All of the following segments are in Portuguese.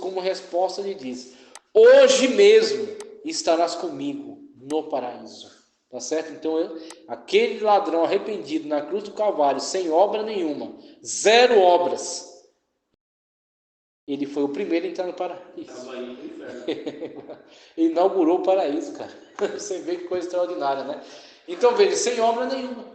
como resposta, lhe diz: hoje mesmo estarás comigo no paraíso. Tá certo? Então, aquele ladrão arrependido na cruz do Calvário, sem obra nenhuma, 0 obras, ele foi o primeiro a entrar no paraíso. Estava indo pro inferno. Ele inaugurou o paraíso, cara. Você vê que coisa extraordinária, né? Então, veja, sem obra nenhuma.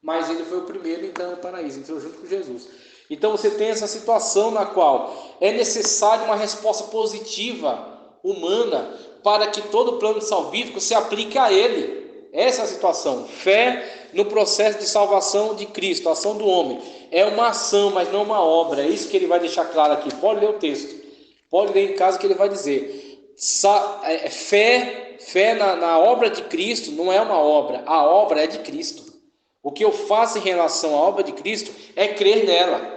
Mas ele foi o primeiro a entrar no paraíso, entrou junto com Jesus. Então, você tem essa situação na qual é necessário uma resposta positiva, humana, para que todo o plano salvífico se aplique a ele. Essa é a situação. Fé no processo de salvação de Cristo, a ação do homem. É uma ação, mas não uma obra. É isso que ele vai deixar claro aqui. Pode ler o texto. Pode ler em casa que ele vai dizer. Fé na obra de Cristo não é uma obra. A obra é de Cristo. O que eu faço em relação à obra de Cristo é crer nela.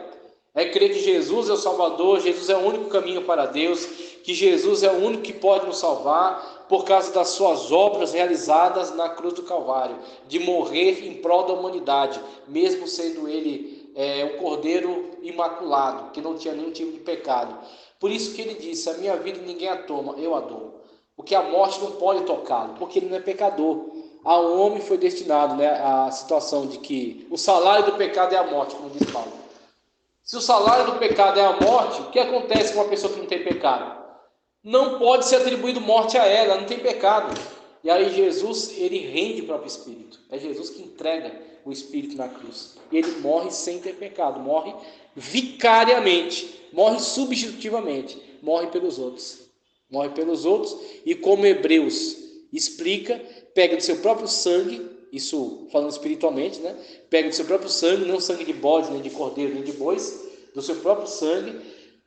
É crer que Jesus é o Salvador, Jesus é o único caminho para Deus, que Jesus é o único que pode nos salvar por causa das suas obras realizadas na cruz do Calvário, de morrer em prol da humanidade, mesmo sendo ele um cordeiro imaculado, que não tinha nenhum tipo de pecado. Por isso que ele disse: a minha vida ninguém a toma, eu a dou. Porque a morte não pode tocá-lo, porque ele não é pecador. Ao homem foi destinado, né, a situação de que o salário do pecado é a morte, como diz Paulo. Se o salário do pecado é a morte, o que acontece com uma pessoa que não tem pecado? Não pode ser atribuído morte a ela, não tem pecado. E aí Jesus, ele rende o próprio Espírito. É Jesus que entrega o Espírito na cruz. E ele morre sem ter pecado, morre vicariamente, morre substitutivamente, morre pelos outros. Morre pelos outros e, como Hebreus explica, pega do seu próprio sangue, isso falando espiritualmente, né? Pega do seu próprio sangue, não sangue de bode, nem de cordeiro, nem de bois, do seu próprio sangue,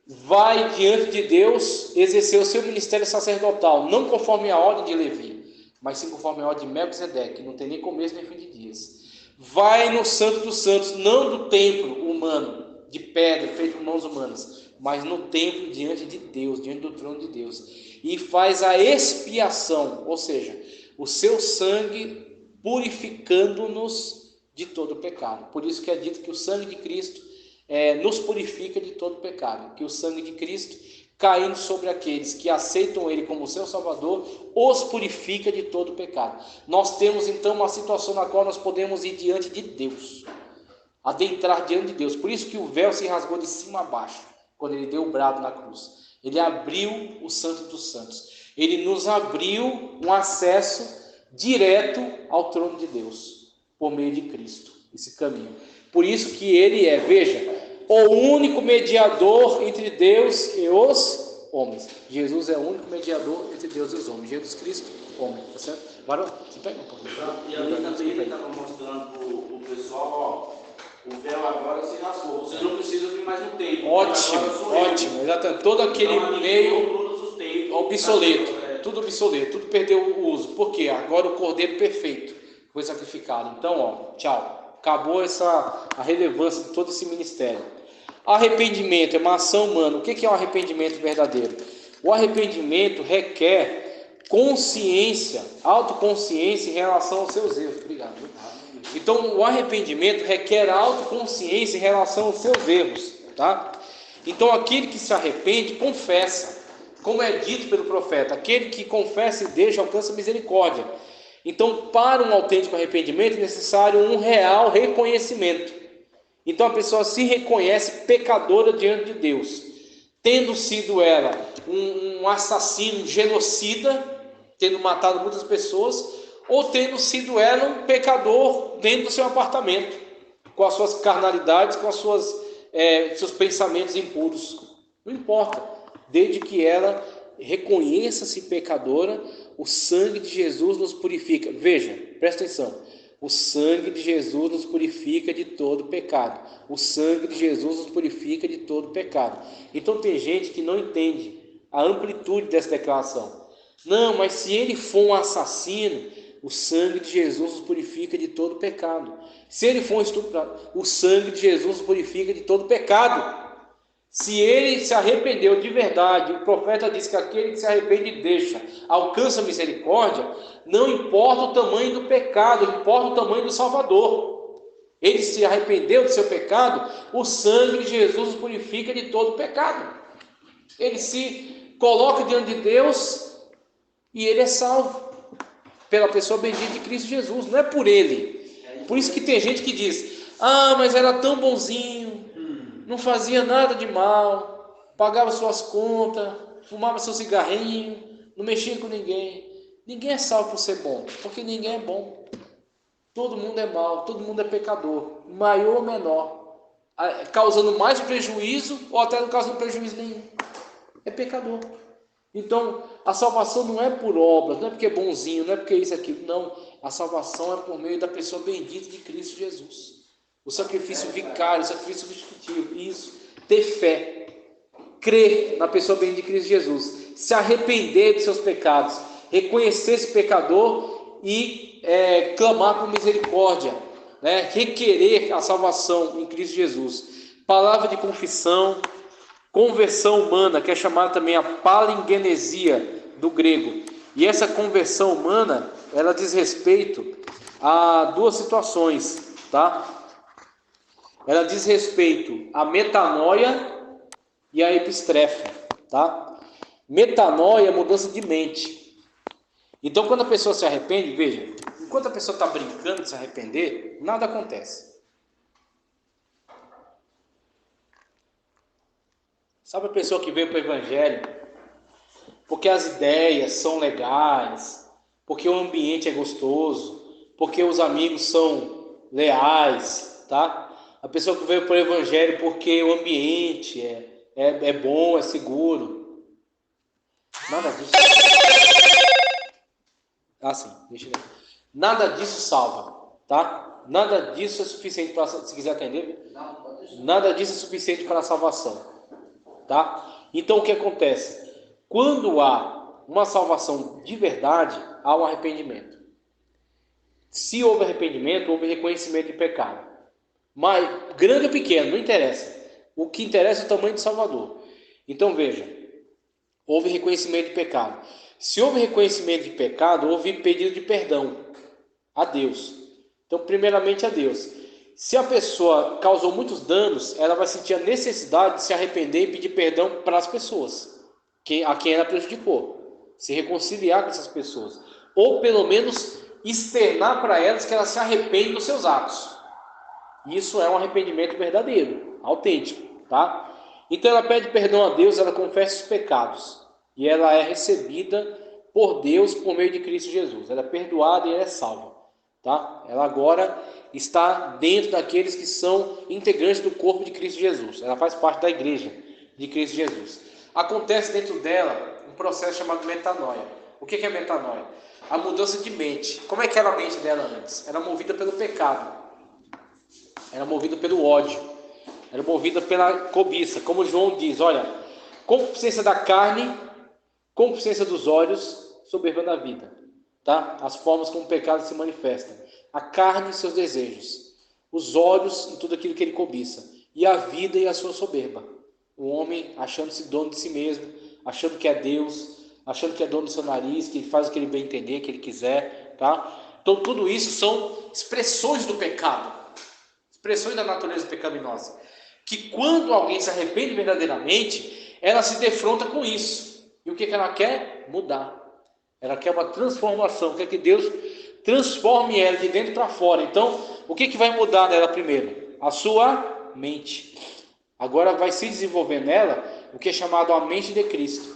vai diante de Deus exercer o seu ministério sacerdotal, não conforme a ordem de Levi, mas sim conforme a ordem de Melquisedeque, que não tem nem começo nem fim de dias. Vai no Santo dos Santos, não do templo humano, de pedra, feito com mãos humanas, mas no templo diante de Deus, diante do trono de Deus, e faz a expiação, ou seja, o seu sangue purificando-nos de todo pecado. Por isso que é dito que o sangue de Cristo nos purifica de todo pecado, que o sangue de Cristo, caindo sobre aqueles que aceitam Ele como seu Salvador, os purifica de todo pecado. Nós temos então uma situação na qual nós podemos ir diante de Deus, adentrar diante de Deus. Por isso que o véu se rasgou de cima a baixo, quando Ele deu o brado na cruz. Ele abriu o Santo dos Santos. Ele nos abriu um acesso direto ao trono de Deus, por meio de Cristo, esse caminho. Por isso que ele é, veja, o único mediador entre Deus e os homens. Jesus é o único mediador entre Deus e os homens. Jesus Cristo, homem, tá certo? Agora, você pega um pouco. E ali também ele estava mostrando para o pessoal, ó, o véu agora se rasgou. Você não precisa vir mais no templo. Ótimo, exatamente. Todo aquele então, meio obsoleto, tudo obsoleto, tudo perdeu o uso. Por quê? Agora o cordeiro perfeito foi sacrificado. Então, ó, tchau. Acabou a relevância de todo esse ministério. Arrependimento é uma ação humana. O que é um arrependimento verdadeiro? O arrependimento requer consciência, autoconsciência em relação aos seus erros. Obrigado. Então, o arrependimento requer autoconsciência em relação aos seus erros, tá? Então, aquele que se arrepende, confessa. Como é dito pelo profeta, aquele que confessa e deixa alcança misericórdia. Então, para um autêntico arrependimento, é necessário um real reconhecimento. Então, a pessoa se reconhece pecadora diante de Deus, tendo sido ela um assassino, um genocida, tendo matado muitas pessoas, ou tendo sido ela um pecador dentro do seu apartamento, com as suas carnalidades, com seus pensamentos impuros. Não importa, desde que ela reconheça-se pecadora, o sangue de Jesus nos purifica. Veja, presta atenção. O sangue de Jesus nos purifica de todo pecado. O sangue de Jesus nos purifica de todo pecado. Então tem gente que não entende a amplitude dessa declaração. Não, mas se ele for um assassino, o sangue de Jesus nos purifica de todo pecado. Se ele for um estuprador, o sangue de Jesus nos purifica de todo pecado. Se ele se arrependeu de verdade, o profeta diz que aquele que se arrepende e deixa, alcança misericórdia, não importa o tamanho do pecado, importa o tamanho do Salvador. Ele se arrependeu do seu pecado, o sangue de Jesus nos purifica de todo pecado. Ele se coloca diante de Deus e ele é salvo pela pessoa bendita de Cristo Jesus, não é por ele. Por isso que tem gente que diz: ah, mas era tão bonzinho, não fazia nada de mal, pagava suas contas, fumava seu cigarrinho, não mexia com ninguém. Ninguém é salvo por ser bom, porque ninguém é bom. Todo mundo é mau, todo mundo é pecador, maior ou menor, causando mais prejuízo ou até não causando prejuízo nenhum. É pecador. Então, a salvação não é por obras, não é porque é bonzinho, não é porque isso e aquilo, não. A salvação é por meio da pessoa bendita de Cristo Jesus. O sacrifício vicário, o sacrifício substitutivo, isso. Ter fé, crer na pessoa bendita de Cristo Jesus, se arrepender de seus pecados, reconhecer esse pecador e clamar por misericórdia, né? Requerer a salvação em Cristo Jesus. Palavra de confissão, conversão humana, que é chamada também a palingenesia do grego. E essa conversão humana, ela diz respeito a duas situações, tá? Ela diz respeito à metanoia e à epistrefe, tá? Metanoia é mudança de mente. Então, quando a pessoa se arrepende, veja, enquanto a pessoa está brincando de se arrepender, nada acontece. Sabe a pessoa que veio para o Evangelho porque as ideias são legais, porque o ambiente é gostoso, porque os amigos são leais, tá? A pessoa que veio para o Evangelho porque o ambiente é bom, é seguro. Nada disso. Sim, deixa eu ver. Nada disso salva, tá? Nada disso é suficiente para, se quiser atender, nada disso é suficiente para a salvação. Tá? Então o que acontece? Quando há uma salvação de verdade, há um arrependimento. Se houve arrependimento, houve reconhecimento de pecado. Mas grande ou pequeno, não interessa. O que interessa é o tamanho de Salvador. Então veja, houve reconhecimento de pecado. Se houve reconhecimento de pecado, houve pedido de perdão a Deus. Então, primeiramente a Deus. Se a pessoa causou muitos danos, ela vai sentir a necessidade de se arrepender e pedir perdão para as pessoas a quem ela prejudicou, se reconciliar com essas pessoas, ou pelo menos externar para elas que ela se arrepende dos seus atos. Isso é um arrependimento verdadeiro, autêntico, tá? Então ela pede perdão a Deus, ela confessa os pecados e ela é recebida por Deus por meio de Cristo Jesus. Ela é perdoada e ela é salva, tá? Ela agora está dentro daqueles que são integrantes do corpo de Cristo Jesus. Ela faz parte da igreja de Cristo Jesus. Acontece dentro dela um processo chamado metanoia. O que é metanoia? A mudança de mente. Como é que era a mente dela antes? Era movida pelo pecado, era movida pelo ódio, era movida pela cobiça. Como João diz, olha, concupiscência da carne, concupiscência dos olhos, soberba da vida, tá? As formas como o pecado se manifesta. A carne e seus desejos, os olhos e tudo aquilo que ele cobiça, e a vida e a sua soberba. O homem achando-se dono de si mesmo, achando que é Deus, achando que é dono do seu nariz, que ele faz o que ele bem entender, que ele quiser, tá? Então tudo isso são expressões do pecado, expressões da natureza pecaminosa, que quando alguém se arrepende verdadeiramente, ela se defronta com isso. E o que ela quer? Mudar. Ela quer uma transformação, quer que Deus transforme ela de dentro para fora. Então, o que vai mudar nela primeiro? A sua mente. Agora vai se desenvolver nela o que é chamado a mente de Cristo.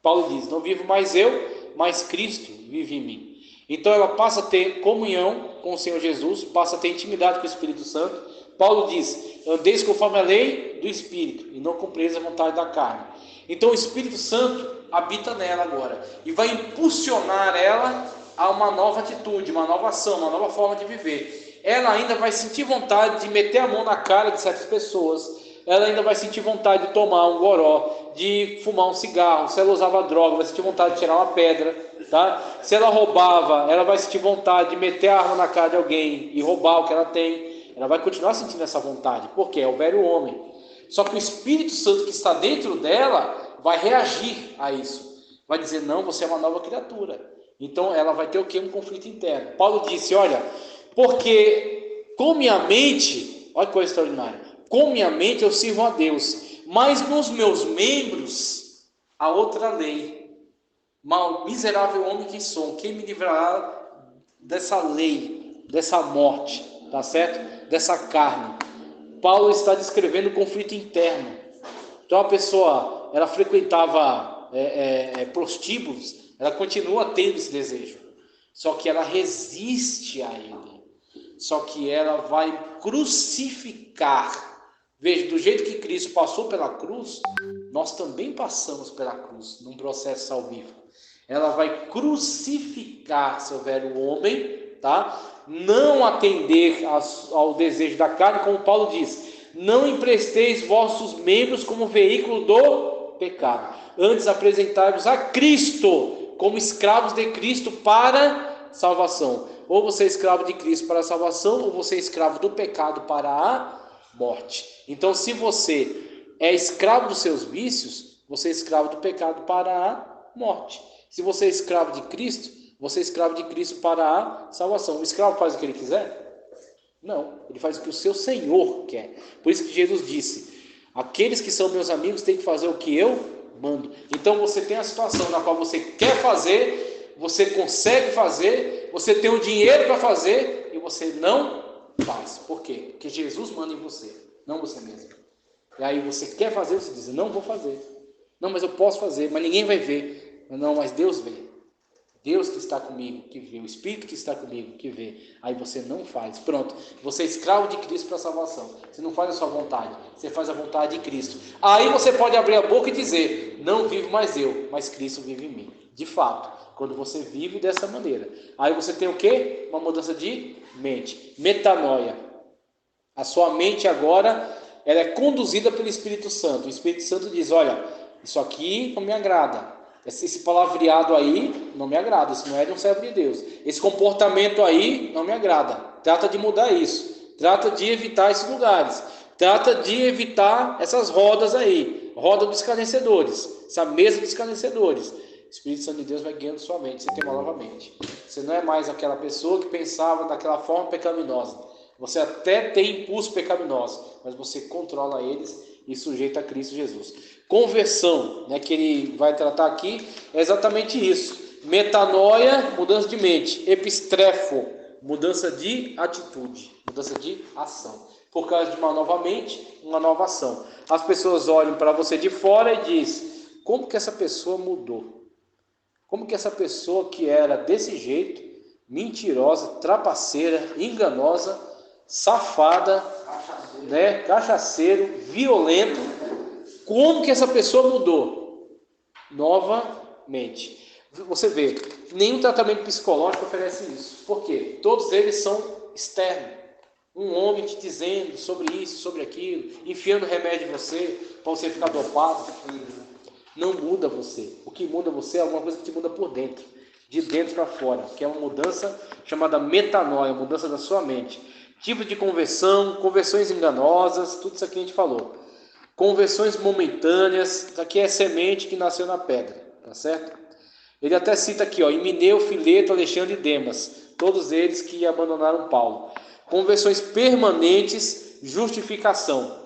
Paulo diz, não vivo mais eu, mas Cristo vive em mim. Então ela passa a ter comunhão com o Senhor Jesus, passa a ter intimidade com o Espírito Santo. Paulo diz, andeis conforme a lei do Espírito, e não cumprireis a vontade da carne. Então o Espírito Santo habita nela agora, e vai impulsionar ela a uma nova atitude, uma nova ação, uma nova forma de viver. Ela ainda vai sentir vontade de meter a mão na cara de certas pessoas, ela ainda vai sentir vontade de tomar um goró, de fumar um cigarro. Se ela usava droga, vai sentir vontade de tirar uma pedra, tá? Se ela roubava, ela vai sentir vontade de meter a arma na cara de alguém e roubar o que ela tem. Ela vai continuar sentindo essa vontade, porque é o velho homem. Só que o Espírito Santo que está dentro dela vai reagir a isso. Vai dizer, não, você é uma nova criatura. Então ela vai ter o quê? Um conflito interno. Paulo disse, olha, porque com minha mente, olha que coisa extraordinária, com minha mente eu sirvo a Deus, Mas nos meus membros há outra lei. Mal, miserável homem que sou, quem me livrará dessa lei, dessa morte, tá certo? Dessa carne. Paulo está descrevendo o conflito interno. Então a pessoa, ela frequentava prostíbulos, ela continua tendo esse desejo. Só que ela resiste a ele. Só que ela vai crucificar. Veja, do jeito que Cristo passou pela cruz, nós também passamos pela cruz, num processo salvífico. Ela vai crucificar seu velho homem, tá? Não atender ao desejo da carne, como Paulo diz. Não empresteis vossos membros como veículo do pecado. Antes apresentai-vos a Cristo, como escravos de Cristo para salvação. Ou você é escravo de Cristo para a salvação, ou você é escravo do pecado para a morte. Então, se você é escravo dos seus vícios, você é escravo do pecado para a morte. Se você é escravo de Cristo, você é escravo de Cristo para a salvação. O escravo faz o que ele quiser? Não, ele faz o que o seu Senhor quer. Por isso que Jesus disse: aqueles que são meus amigos têm que fazer o que eu mando. Então você tem a situação na qual você quer fazer, você consegue fazer, você tem o dinheiro para fazer e você não faz. Por quê? Porque Jesus manda em você, não você mesmo. E aí você quer fazer, você diz: não vou fazer. Não, mas eu posso fazer, mas ninguém vai ver. Não, mas Deus vê. Deus que está comigo, que vê. O Espírito que está comigo, que vê. Aí você não faz. Pronto. Você é escravo de Cristo para a salvação. Você não faz a sua vontade. Você faz a vontade de Cristo. Aí você pode abrir a boca e dizer: não vivo mais eu, mas Cristo vive em mim. De fato, quando você vive dessa maneira. Aí você tem o quê? Uma mudança de mente. Metanoia. A sua mente agora, ela é conduzida pelo Espírito Santo. O Espírito Santo diz: olha, isso aqui não me agrada. Esse palavreado aí não me agrada, isso não é de um servo de Deus. Esse comportamento aí não me agrada. Trata de mudar isso. Trata de evitar esses lugares. Trata de evitar essas rodas aí. Roda dos escarnecedores. Essa mesa dos escarnecedores. O Espírito Santo de Deus vai guiando sua mente. Você tem uma nova mente. Você não é mais aquela pessoa que pensava daquela forma pecaminosa. Você até tem impulsos pecaminosos, mas você controla eles e sujeita a Cristo Jesus. Conversão, né, que ele vai tratar aqui, é exatamente isso. Metanoia, mudança de mente. Epistrefo, mudança de atitude, mudança de ação. Por causa de uma nova mente, uma nova ação. As pessoas olham para você de fora e dizem: como que essa pessoa mudou? Como que essa pessoa que era desse jeito, mentirosa, trapaceira, enganosa, safada, né, cachaceiro, violento, como que essa pessoa mudou? Novamente. Você vê, nenhum tratamento psicológico oferece isso. Por quê? Todos eles são externos. Um homem te dizendo sobre isso, sobre aquilo, enfiando remédio em você, para você ficar dopado. Não muda você. O que muda você é alguma coisa que te muda por dentro. De dentro para fora. Que é uma mudança chamada metanoia, mudança da sua mente. Tipo de conversão, conversões enganosas, tudo isso aqui a gente falou. Conversões momentâneas, isso aqui é semente que nasceu na pedra, tá certo? Ele até cita aqui, ó, Himeneu, Fileto, Alexandre e Demas, todos eles que abandonaram Paulo. Conversões permanentes, justificação.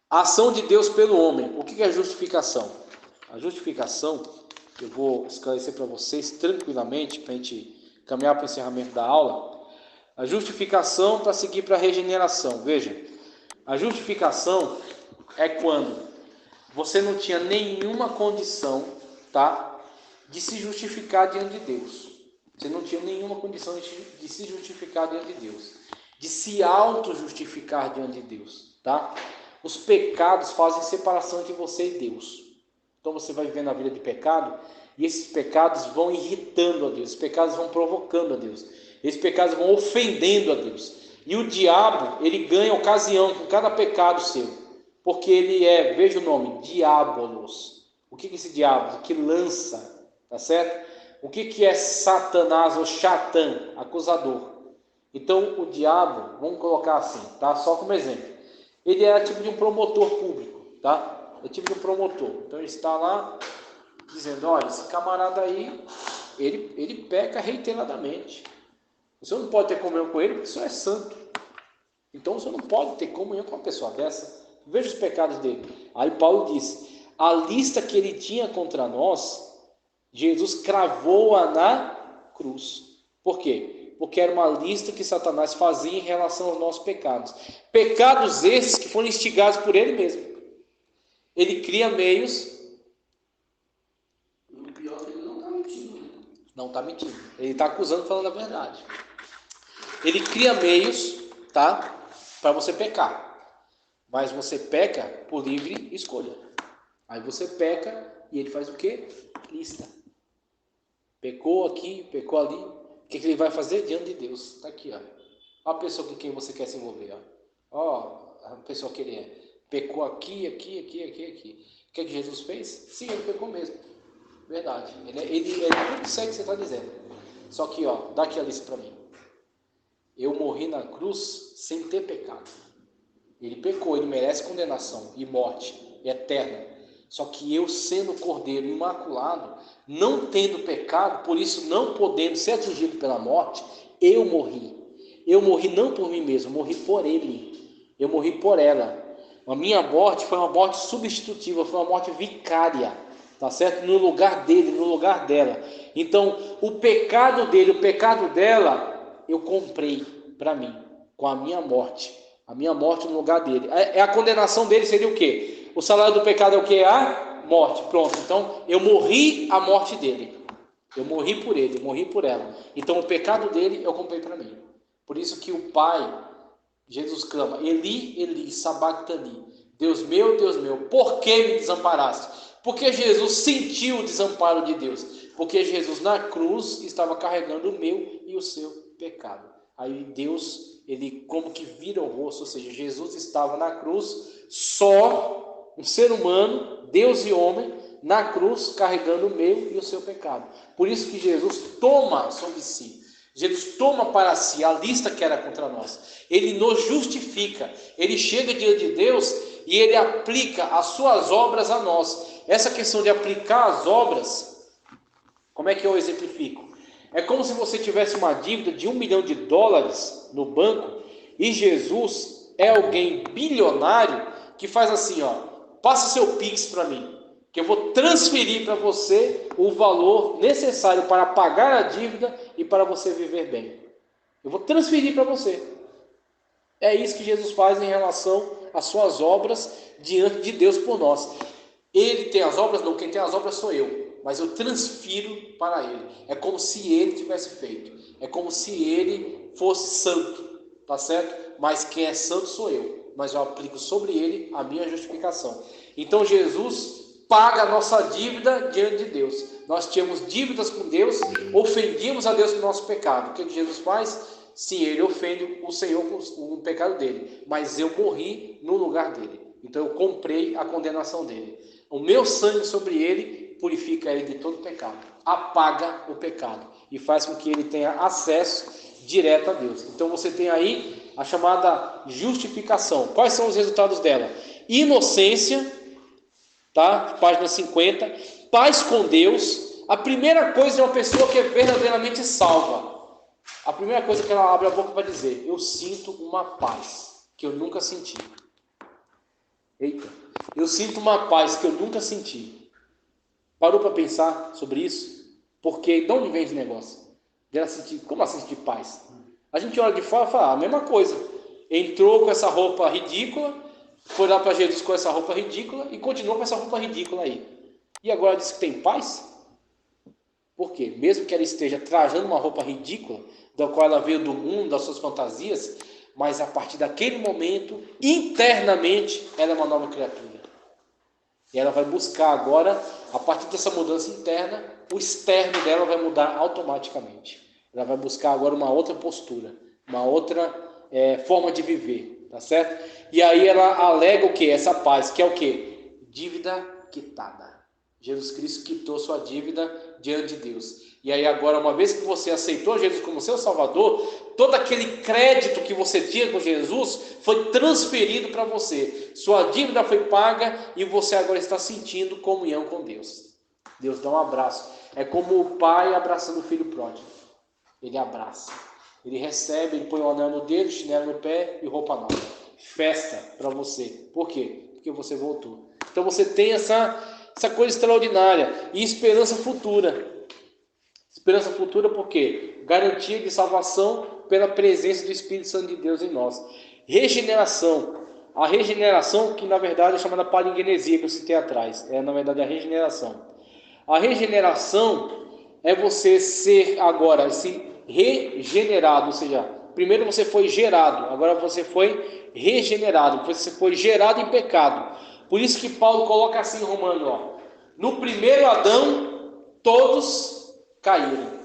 Ação de Deus pelo homem. O que é justificação? A justificação, eu vou esclarecer para vocês tranquilamente, para a gente caminhar para o encerramento da aula. A justificação para seguir para a regeneração. Veja, a justificação é quando você não tinha nenhuma condição, tá, de se justificar diante de Deus. Você não tinha nenhuma condição de se justificar diante de Deus, de se auto-justificar diante de Deus, tá? Os pecados fazem separação entre você e Deus. Então você vai vivendo a vida de pecado e esses pecados vão irritando a Deus, esses pecados vão provocando a Deus, esses pecados vão ofendendo a Deus. E o diabo, ele ganha ocasião com cada pecado seu, porque ele é, veja o nome, diabolos. O que é esse diabo? Que lança, tá certo? O que é Satanás ou Satã? Acusador. Então o diabo, vamos colocar assim, tá? Só como exemplo. Ele é tipo de um promotor público, tá? É tipo de um promotor. Então ele está lá dizendo: olha, esse camarada aí, ele peca reiteradamente. O senhor não pode ter comunhão com ele porque o senhor é santo. Então o senhor não pode ter comunhão com uma pessoa dessa. Veja os pecados dele. Aí Paulo disse, a lista que ele tinha contra nós, Jesus cravou-a na cruz. Por quê? Porque era uma lista que Satanás fazia em relação aos nossos pecados. Pecados esses que foram instigados por ele mesmo. Ele cria meios. O pior é que ele não está mentindo. Não está mentindo. Ele está acusando, falando a verdade. Ele cria meios, tá? Para você pecar. Mas você peca por livre escolha. Aí você peca e ele faz o quê? Lista. Pecou aqui, pecou ali. O que ele vai fazer diante de Deus? Está aqui, ó. Olha a pessoa com quem você quer se envolver, ó. Ó, a pessoa que ele é. Pecou aqui. O que Jesus fez? Sim, ele pecou mesmo. Verdade. Ele tudo isso aí que você está dizendo. Só que, ó, dá aqui a lista para mim. Eu morri na cruz sem ter pecado. Ele pecou, ele merece condenação e morte eterna. Só que eu, sendo cordeiro imaculado, não tendo pecado, por isso não podendo ser atingido pela morte, eu morri. Eu morri não por mim mesmo, eu morri por ele. Eu morri por ela. A minha morte foi uma morte substitutiva, foi uma morte vicária, tá certo? No lugar dele, no lugar dela. Então, o pecado dele, o pecado dela, eu comprei para mim, com a minha morte. A minha morte no lugar dele. A condenação dele seria o quê? O salário do pecado é o quê? A morte. Pronto. Então, eu morri a morte dele. Eu morri por ele, eu morri por ela. Então, o pecado dele eu comprei para mim. Por isso que o Pai, Jesus clama, Eli, Eli, sabactani. Deus meu, por que me desamparaste? Porque Jesus sentiu o desamparo de Deus. Porque Jesus na cruz estava carregando o meu e o seu pecado. Aí Deus, ele como que vira o rosto, ou seja, Jesus estava na cruz, só um ser humano, Deus e homem, na cruz, carregando o meu e o seu pecado. Por isso que Jesus toma sobre si, Jesus toma para si a lista que era contra nós. Ele nos justifica, ele chega diante de Deus e ele aplica as suas obras a nós. Essa questão de aplicar as obras, como é que eu exemplifico? É como se você tivesse uma dívida de $1 milhão no banco e Jesus é alguém bilionário que faz assim, ó, passa seu Pix para mim, que eu vou transferir para você o valor necessário para pagar a dívida e para você viver bem. Eu vou transferir para você. É isso que Jesus faz em relação às suas obras diante de Deus por nós. Ele tem as obras? Não, quem tem as obras sou eu. Mas eu transfiro para ele. É como se ele tivesse feito. É como se ele fosse santo. Tá certo? Mas quem é santo sou eu. Mas eu aplico sobre ele a minha justificação. Então Jesus paga a nossa dívida diante de Deus. Nós tínhamos dívidas com Deus, ofendíamos a Deus com o nosso pecado. O que Jesus faz? Sim, ele ofende o Senhor com o pecado dele. Mas eu morri no lugar dele. Então eu comprei a condenação dele. O meu sangue sobre ele purifica ele de todo pecado, apaga o pecado e faz com que ele tenha acesso direto a Deus. Então você tem aí a chamada justificação. Quais são os resultados dela? Inocência, tá? Página 50. Paz com Deus. A primeira coisa de uma pessoa que é verdadeiramente salva. A primeira coisa que ela abre a boca para dizer: eu sinto uma paz que eu nunca senti. Eita, eu sinto uma paz que eu nunca senti. Parou para pensar sobre isso? Porque de onde vem esse negócio? Dela sentir, como assim sentir paz? A gente olha de fora e fala a mesma coisa. Entrou com essa roupa ridícula, foi lá para Jesus com essa roupa ridícula e continuou com essa roupa ridícula aí. E agora diz que tem paz? Por quê? Mesmo que ela esteja trajando uma roupa ridícula, da qual ela veio do mundo, das suas fantasias, mas a partir daquele momento, internamente, ela é uma nova criatura. E ela vai buscar agora, a partir dessa mudança interna, o externo dela vai mudar automaticamente. Ela vai buscar agora uma outra postura, uma outra forma de viver, tá certo? E aí ela alega o quê? Essa paz, que é o quê? Dívida quitada. Jesus Cristo quitou sua dívida diante de Deus. E aí agora, uma vez que você aceitou Jesus como seu Salvador, todo aquele crédito que você tinha com Jesus foi transferido para você. Sua dívida foi paga e você agora está sentindo comunhão com Deus. Deus dá um abraço. É como o pai abraçando o filho pródigo. Ele abraça. Ele recebe, ele põe o anel no dedo, chinelo no pé e roupa nova. festa para você. Por quê? Porque você voltou. Então você tem essa coisa extraordinária e esperança futura. Esperança futura por quê? Garantia de salvação pela presença do Espírito Santo de Deus em nós. Regeneração. A regeneração, que na verdade é chamada palingenesia, que eu citei atrás. É na verdade a regeneração. A regeneração é você ser agora regenerado, ou seja, primeiro você foi gerado, agora você foi regenerado, você foi gerado em pecado. Por isso que Paulo coloca assim em Romanos, ó, no primeiro Adão, todos caíram.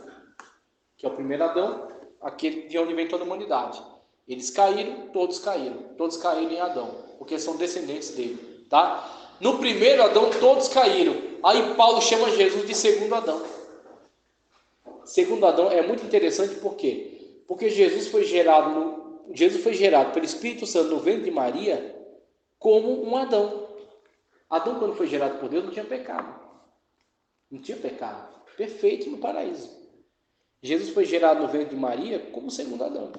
Que é o primeiro Adão, aquele de onde vem toda a humanidade. Eles caíram, todos caíram em Adão, porque são descendentes dele, tá? No primeiro Adão, todos caíram. Aí Paulo chama Jesus de segundo Adão. Segundo Adão é muito interessante, por quê? Porque Jesus foi gerado pelo Espírito Santo no ventre de Maria como um Adão. Adão, quando foi gerado por Deus, não tinha pecado. Não tinha pecado. Perfeito no paraíso. Jesus foi gerado no ventre de Maria como segundo Adão.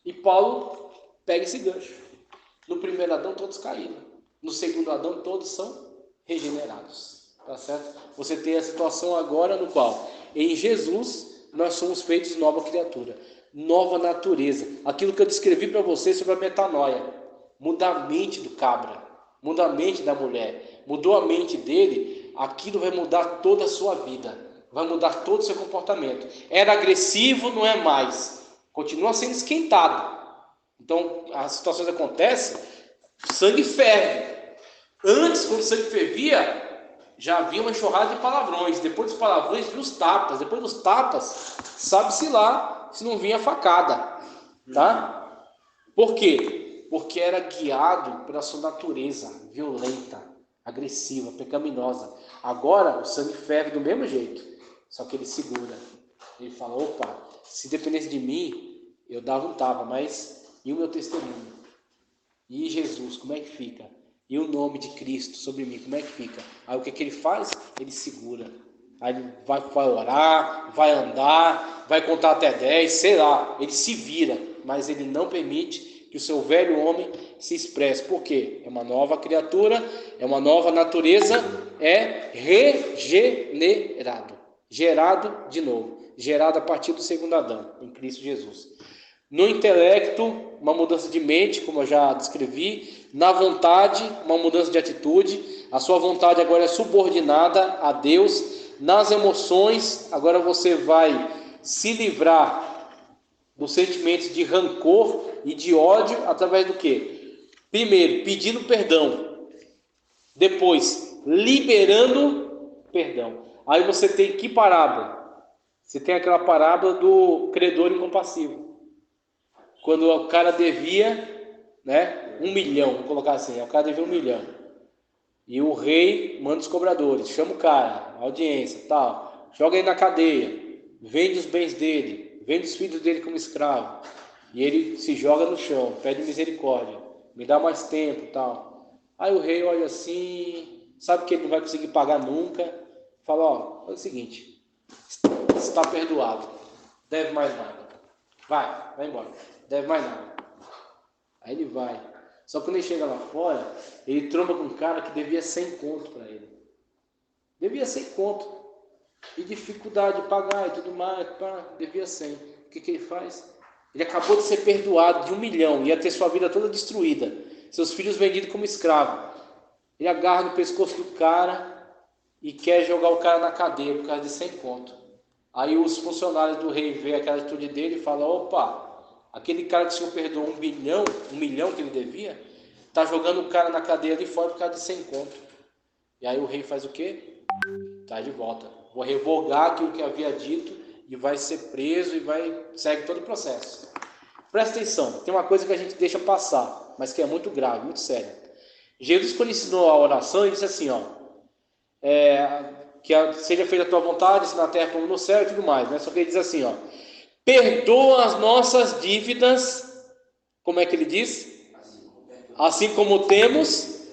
E Paulo pega esse gancho. No primeiro Adão, todos caíram. No segundo Adão, todos são regenerados. Tá certo? Você tem a situação agora no qual, em Jesus, nós somos feitos nova criatura, nova natureza. Aquilo que eu descrevi para você sobre a metanoia. Muda a mente do cabra, muda a mente da mulher, mudou a mente dele, aquilo vai mudar toda a sua vida, vai mudar todo o seu comportamento. Era agressivo, não é mais, continua sendo esquentado. Então, as situações acontecem, o sangue ferve. Antes, quando o sangue fervia, já havia uma enxurrada de palavrões. Depois dos palavrões, vinha os tapas. Depois dos tapas, sabe-se lá se não vinha facada. Tá? Por quê? Porque era guiado pela sua natureza violenta, agressiva, pecaminosa. Agora, o sangue ferve do mesmo jeito. Só que ele segura. Ele fala, opa, se dependesse de mim, eu dava um tapa, mas e o meu testemunho? E Jesus, como é que fica? E o nome de Cristo sobre mim, como é que fica? Aí o que ele faz? Ele segura. Aí ele vai orar, vai andar, vai contar até 10, sei lá. Ele se vira, mas ele não permite que o seu velho homem se expresse. Por quê? É uma nova criatura, é uma nova natureza, é regenerado. Gerado de novo. Gerado a partir do segundo Adão, em Cristo Jesus. No intelecto, uma mudança de mente, como eu já descrevi. Na vontade, uma mudança de atitude. A sua vontade agora é subordinada a Deus. Nas emoções, agora você vai se livrar dos sentimentos de rancor e de ódio através do quê? Primeiro, pedindo perdão. Depois, liberando perdão. Aí você tem que parábola? Você tem aquela parábola do credor incompassivo. Quando o cara devia, né, 1 milhão, vou colocar assim, o cara devia 1 milhão. E o rei manda os cobradores, chama o cara, audiência, tal, joga ele na cadeia, vende os bens dele, vende os filhos dele como escravo. E ele se joga no chão, pede misericórdia, me dá mais tempo, tal. Aí o rei olha assim, sabe que ele não vai conseguir pagar nunca, fala, ó, é o seguinte, está perdoado, deve mais nada. Vai embora. Deve mais nada. Aí ele vai. Só que quando ele chega lá fora, ele tromba com um cara que devia 100 conto para ele. Devia 100 conto. E dificuldade de pagar e tudo mais. Devia 100. O que ele faz? Ele acabou de ser perdoado de 1 milhão. Ia ter sua vida toda destruída. Seus filhos vendidos como escravo. Ele agarra no pescoço do cara e quer jogar o cara na cadeia por causa de 100 conto. Aí os funcionários do rei veem aquela atitude dele e falam, opa, aquele cara que o senhor perdoou 1 milhão que ele devia, está jogando o cara na cadeia ali fora por causa de 100 conto. E aí o rei faz o quê? Traz de volta. Vou revogar aquilo que havia dito e vai ser preso e segue todo o processo. Presta atenção, tem uma coisa que a gente deixa passar, mas que é muito grave, muito séria. Jesus, quando ensinou a oração, ele disse assim, ó, que seja feita a tua vontade, se na terra como no céu e tudo mais, né? Só que ele diz assim, ó, perdoa as nossas dívidas, como é que ele diz? Assim como temos,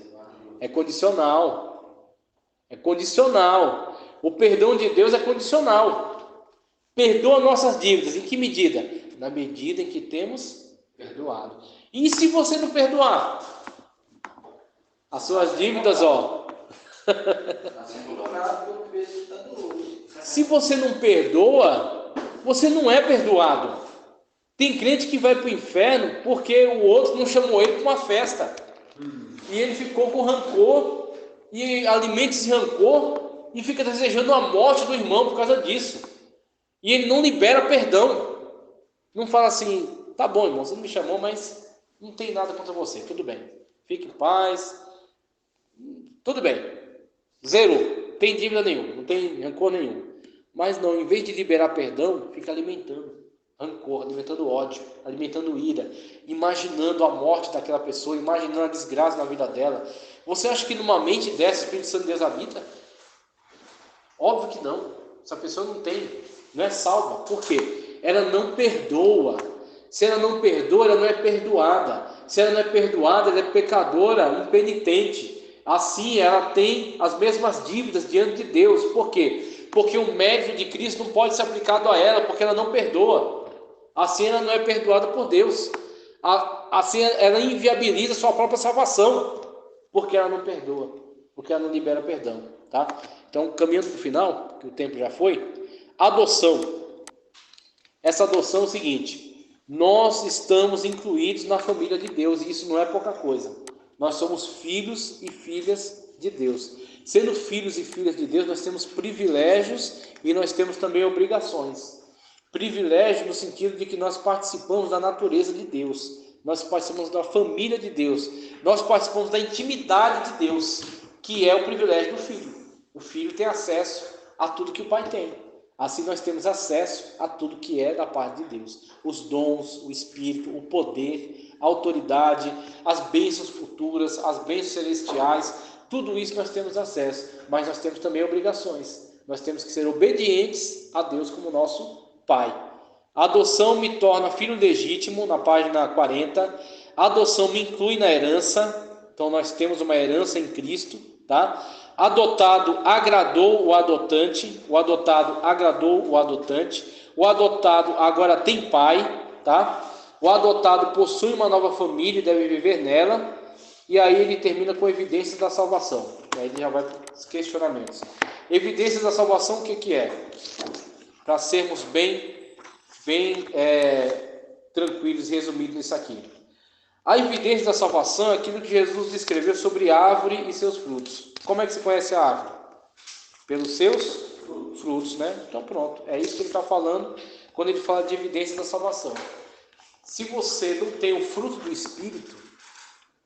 é condicional. É condicional. O perdão de Deus é condicional. Perdoa nossas dívidas. Em que medida? Na medida em que temos perdoado. E se você não perdoar? As suas dívidas, ó. Se você não perdoa, você não é perdoado. Tem crente que vai para o inferno porque o outro não chamou ele para uma festa. E ele ficou com rancor, e alimenta esse rancor, e fica desejando a morte do irmão por causa disso. E ele não libera perdão. Não fala assim, tá bom, irmão, você não me chamou, mas não tem nada contra você, tudo bem. Fique em paz, tudo bem. Zero, tem dívida nenhuma, não tem rancor nenhum. Mas não, em vez de liberar perdão, fica alimentando rancor, alimentando ódio, alimentando ira, imaginando a morte daquela pessoa, imaginando a desgraça na vida dela. Você acha que numa mente dessa o Espírito Santo de Deus habita? Óbvio que não. Essa pessoa não é salva. Por quê? Ela não perdoa. Se ela não perdoa, ela não é perdoada. Se ela não é perdoada, ela é pecadora, impenitente. Assim, ela tem as mesmas dívidas diante de Deus. Por quê? Porque o mérito de Cristo não pode ser aplicado a ela, porque ela não perdoa. Assim, ela não é perdoada por Deus. Assim, ela inviabiliza sua própria salvação, porque ela não perdoa, porque ela não libera perdão, tá? Então, caminhando para o final, que o tempo já foi, adoção. Essa adoção é o seguinte: nós estamos incluídos na família de Deus, e isso não é pouca coisa. Nós somos filhos e filhas de Deus. Sendo filhos e filhas de Deus, nós temos privilégios e nós temos também obrigações. Privilégio no sentido de que nós participamos da natureza de Deus, nós participamos da família de Deus, nós participamos da intimidade de Deus, que é o privilégio do filho. O filho tem acesso a tudo que o pai tem. Assim nós temos acesso a tudo que é da parte de Deus. Os dons, o Espírito, o poder, a autoridade, as bênçãos futuras, as bênçãos celestiais, tudo isso nós temos acesso. Mas nós temos também obrigações. Nós temos que ser obedientes a Deus como nosso Pai. A adoção me torna filho legítimo, na página 40. A adoção me inclui na herança. Então nós temos uma herança em Cristo, tá? Adotado agradou o adotante, o adotado agradou o adotante, o adotado agora tem pai, tá? O adotado possui uma nova família e deve viver nela, e aí ele termina com evidências da salvação, e aí ele já vai para os questionamentos. Evidências da salvação, o que é? Para sermos bem tranquilos e resumidos nisso aqui. A evidência da salvação é aquilo que Jesus descreveu sobre a árvore e seus frutos. Como é que se conhece a árvore? Pelos seus frutos, né? Então pronto, é isso que ele está falando quando ele fala de evidência da salvação. Se você não tem o fruto do Espírito,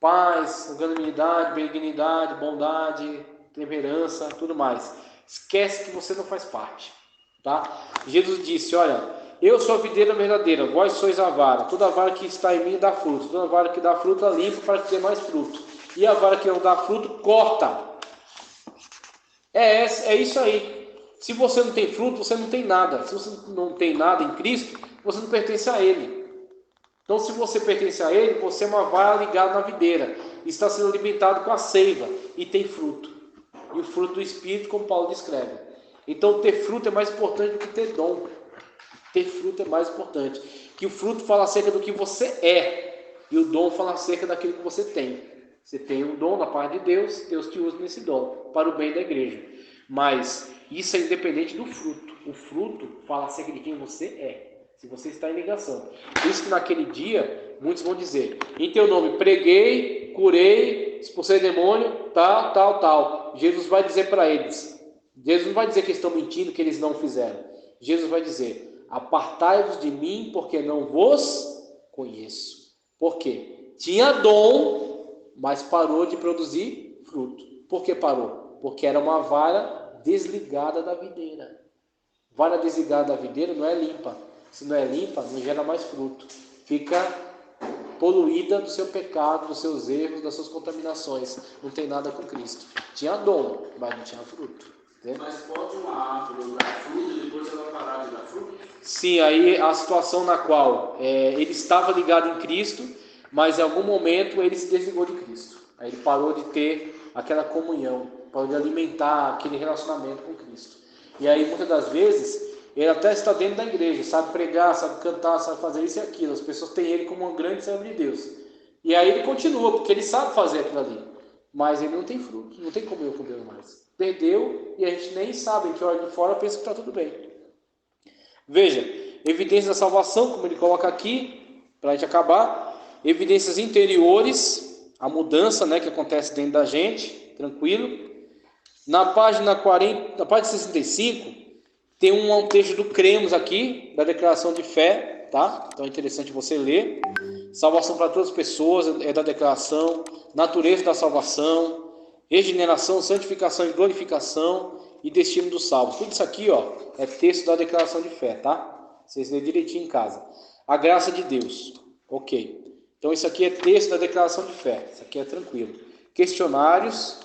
paz, longanimidade, benignidade, bondade, temperança, tudo mais, esquece que você não faz parte, tá? Jesus disse, olha, eu sou a videira verdadeira, vós sois a vara. Toda vara que está em mim dá fruto. Toda vara que dá fruto, limpa para que dê mais fruto. E a vara que não dá fruto, corta. É isso aí. Se você não tem fruto, você não tem nada. Se você não tem nada em Cristo, você não pertence a Ele. Então, se você pertence a Ele, você é uma vara ligada na videira. Está sendo alimentado com a seiva e tem fruto. E o fruto do Espírito, como Paulo descreve. Então, ter fruto é mais importante do que ter dom. Ter fruto é mais importante. Que o fruto fala acerca do que você é. E o dom fala acerca daquilo que você tem. Você tem um dom da parte de Deus, Deus te usa nesse dom, para o bem da igreja. Mas isso é independente do fruto. O fruto fala acerca de quem você é. Se você está em ligação. Por isso que naquele dia, muitos vão dizer, em teu nome preguei, curei, expulsei demônio, tal. Jesus vai dizer para eles. Jesus não vai dizer que estão mentindo, que eles não fizeram. Jesus vai dizer, apartai-vos de mim, porque não vos conheço. Por quê? Tinha dom, mas parou de produzir fruto. Por que parou? Porque era uma vara desligada da videira. Vara desligada da videira não é limpa. Se não é limpa, não gera mais fruto. Fica poluída do seu pecado, dos seus erros, das suas contaminações. Não tem nada com Cristo. Tinha dom, mas não tinha fruto. Mas pode uma árvore dar fruto e depois ela parar de dar fruto? Sim, aí a situação na qual ele estava ligado em Cristo, mas em algum momento ele se desligou de Cristo. Aí ele parou de ter aquela comunhão, parou de alimentar aquele relacionamento com Cristo. E aí muitas das vezes ele até está dentro da igreja, sabe pregar, sabe cantar, sabe fazer isso e aquilo. As pessoas têm ele como um grande servo de Deus. E aí ele continua, porque ele sabe fazer aquilo ali. Mas ele não tem fruto, não tem como eu comer mais. Perdeu e a gente nem sabe, a gente olha de fora e pensa que está tudo bem. Veja, evidências da salvação, como ele coloca aqui, para a gente acabar. Evidências interiores, a mudança, né, que acontece dentro da gente, tranquilo. Na página 40, na página 65, tem um texto do cremos aqui, da declaração de fé, tá? Então é interessante você ler. Salvação para todas as pessoas, é da declaração. Natureza da salvação, regeneração, santificação e glorificação e destino dos salvos. Tudo isso aqui, ó, é texto da declaração de fé, tá? Vocês lêem direitinho em casa. A graça de Deus, ok. Então isso aqui é texto da declaração de fé, isso aqui é tranquilo. Questionários,